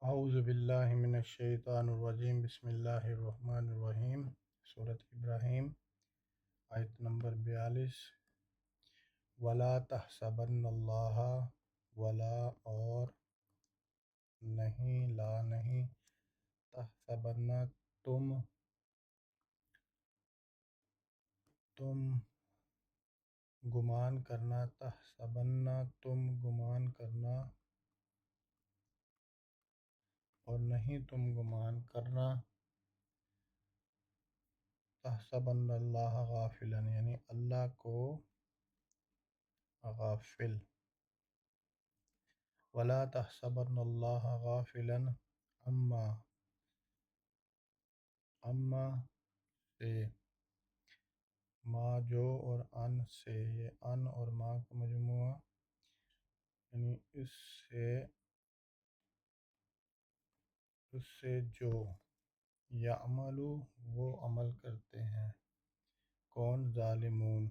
اعوذ باللہ من الشیطان الرجیم بسم اللہ الرحمن الرحیم سورۃ ابراہیم آیت نمبر 42 ولا تحسبن اللہ ولا اور نہیں لا نہیں تحسبن تم گمان کرنا تحسبن تم گمان کرنا اور نہیں تم گمان کرنا تحسبن اللہ غافلا یعنی اللہ کو غافل ولا تحسبن اللہ غافلا اما سے ما جو اور ان سے یہ ان اور ما کا مجموعہ یعنی اس سے جو یعملو وہ عمل کرتے ہیں کون ظالمون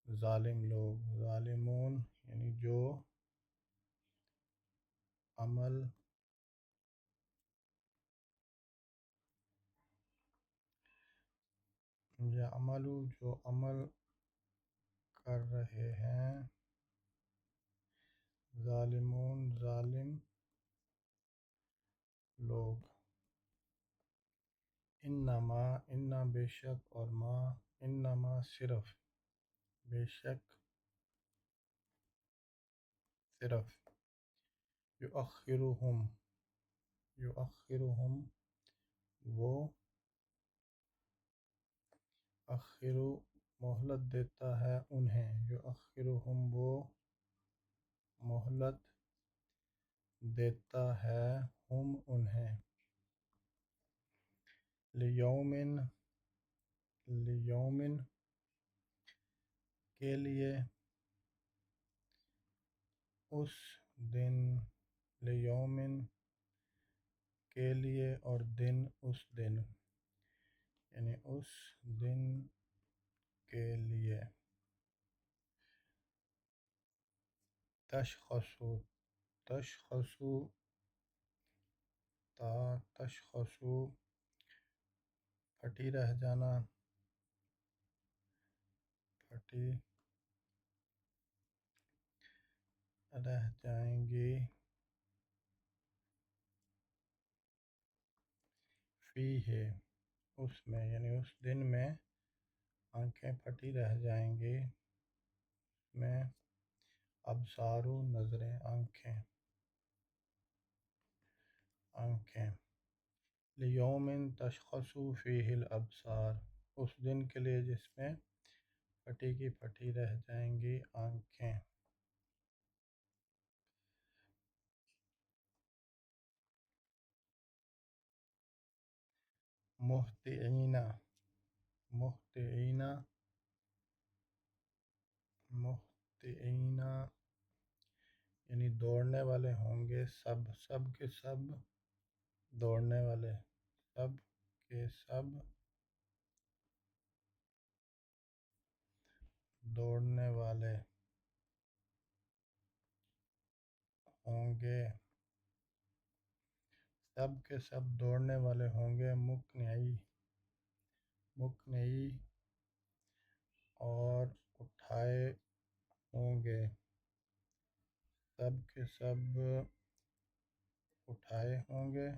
ظالم لوگ ظالمون یعنی جو عمل یعملو جو عمل کر رہے ہیں ظالمون ظالم لوگ انما بے شک اور ما انما صرف بے شک صرف یؤخرہم وہ مہلت دیتا ہے انہیں یؤخرہم وہ مہلت دیتا ہے ہم انہیں لیومن کے لیے اس دن لیومن کے لیے اور دن اس دن یعنی اس دن کے لیے تشخصو تشخصو پھٹی رہ جانا پھٹی رہ جائیں گی فی ہے اس میں یعنی اس دن میں آنکھیں پھٹی رہ جائیں گی میں ابصارو نظریں آنکھیں لیومن تشخص فیہ الابصار اس دن کے لیے جس میں پھٹی کی پھٹی رہ جائیں گی آنکھیں مہطعین یعنی دوڑنے والے ہوں گے سب کے سب دوڑنے والے سب کے سب دوڑنے والے ہوں گے سب کے سب دوڑنے والے ہوں گے مقنعی اور اٹھائے ہوں گے سب کے سب اٹھائے ہوں گے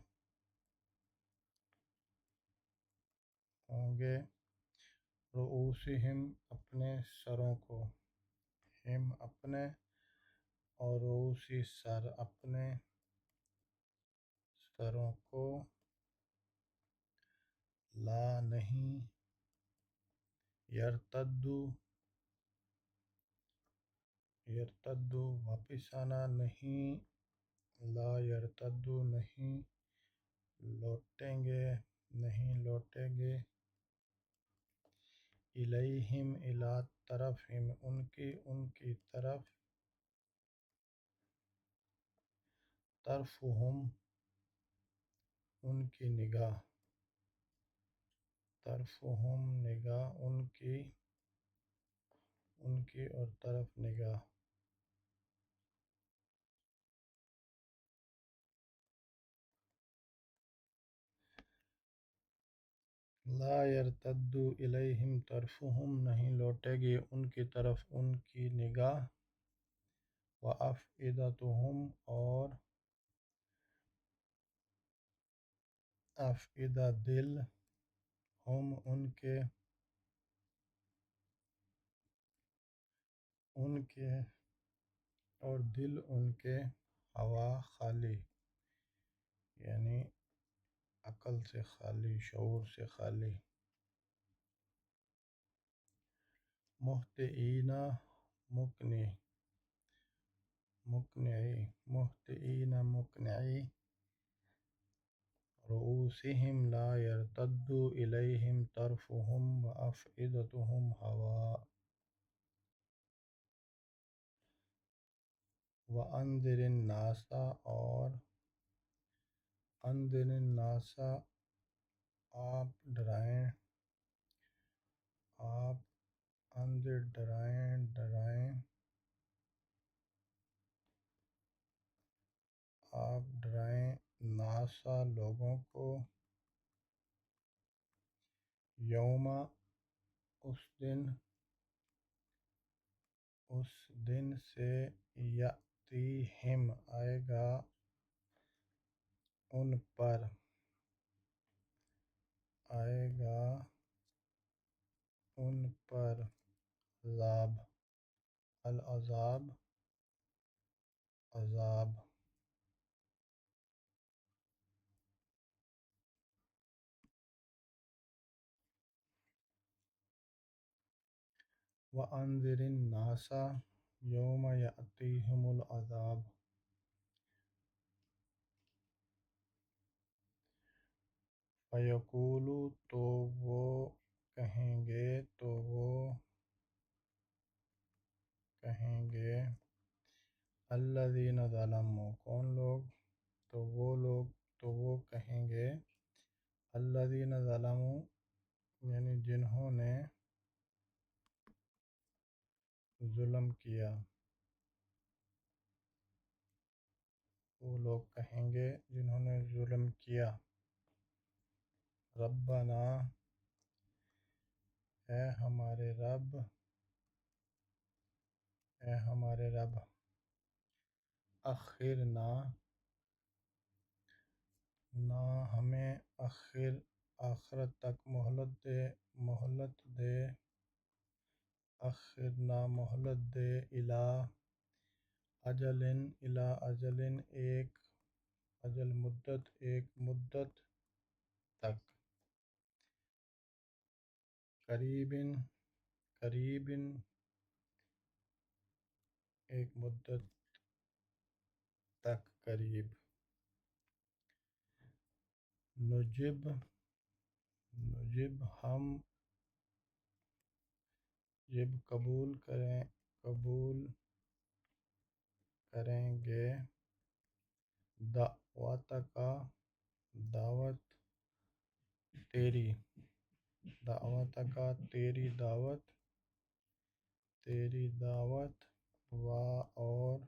رؤوسہم اپنے سروں کو ہم اپنے اور رؤوسی سر اپنے سروں کو لا نہیں یرتدو واپس آنا نہیں لا یرتدو نہیں لوٹیں گے الیہم الی طرفہم ان کی طرف طرفہم ان کی نگاہ طرفہم نگاہ ان کی اور طرف نگاہ لا یرتد الیہم طرفہم، نہیں لوٹے گی ان کی طرف ان کی نگاہ، وافئدتہم، اور افئدہ دل، ہم ان کے اور دل ان کے ہوا خالی، یعنی عقل سے خالی، شعور سے خالی۔ مہطعین مقنعی رؤوسہم لا یرتد الیہم طرفہم وافئدتہم ہوا۔ وانذر الناس، اور انذر الناس، آپ ڈرائیں، آپ انذر ڈرائیں، آپ ڈرائیں ناسا لوگوں کو، یوم، اس دن سے، یاتیہم، آئے گا ان پر، عذاب، العذاب، عذاب۔ وَأَنذِرِ النَّاسَ يَوْمَ يَأْتِيهِمُ الْعَذَابُ، فَيَقُولُ، تو وہ کہیں گے، الَّذِينَ ظَلَمُوا، کون لوگ؟ تو وہ کہیں گے، الَّذِينَ ظَلَمُوا، یعنی جنہوں نے ظلم کیا، وہ لوگ کہیں گے جنہوں نے ظلم کیا، ربنا، اے ہمارے رب، اخرنا، نہ ہمیں آخرت تک مہلت دے، اخرنا، مہلت دے، الی اجل، ایک مدت تک، قریب، ایک مدت تک قریب، نجب، ہم، قبول کریں گے، دعوتک، دعوت تیری، تیری دعوت، اور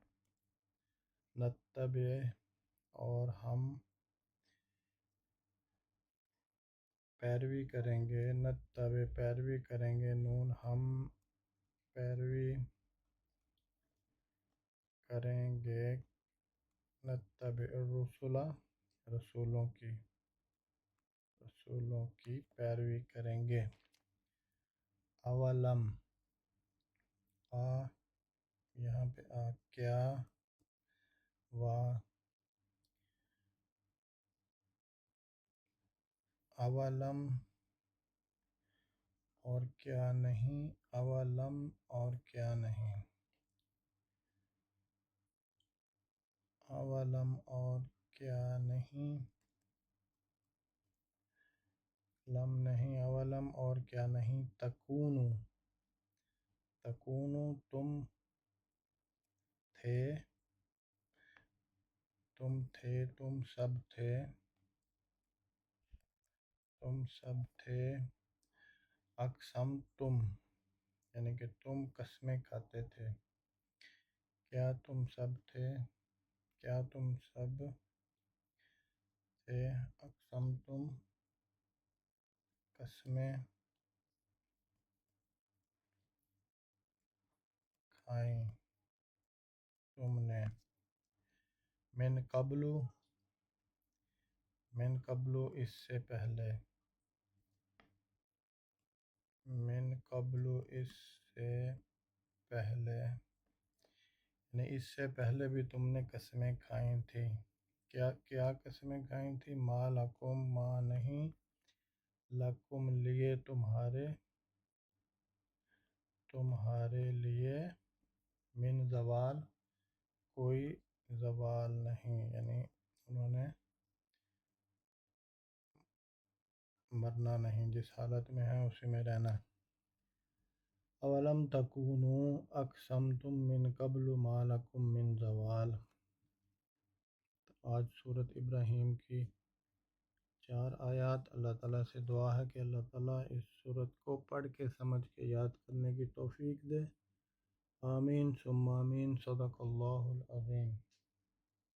نتبع، اور ہم پیروی کریں گے، نون، ہم پیروی کریں گے، نتبع الرسل، رسولوں کی پیروی کریں گے۔ اولم، یہاں پہ کیا، اولم، اور کیا نہیں، اولم، اور کیا نہیں، اولم، اور کیا نہیں، لم نہیں، اولم، اور کیا نہیں، تکونو، تم سب تھے، اقسمتم، یعنی کہ تم قسمیں کھاتے تھے، کیا تم سب تھے، اقسمتم، قسمیں کھائیں تم نے من قبل اس سے پہلے یعنی اس سے پہلے بھی تم نے قسمیں کھائی تھیں. کیا قسمیں کھائی تھیں؟ ما لکم، ما نہیں، لکم لیے، تمہارے لیے، من زوال، کوئی زوال نہیں، یعنی انہوں نے مرنا نہیں، جس حالت میں ہیں اسی میں رہنا. اولم تکونوا اقسمتم من قبل ما لکم من زوال. آج سورۃ ابراہیم کی 4 آیات. اللہ تعالیٰ سے دعا ہے کہ اللہ تعالیٰ اس سورت کو پڑھ کے سمجھ کے یاد کرنے کی توفیق دے. آمین ثم آمین. صدق اللہ العظیم.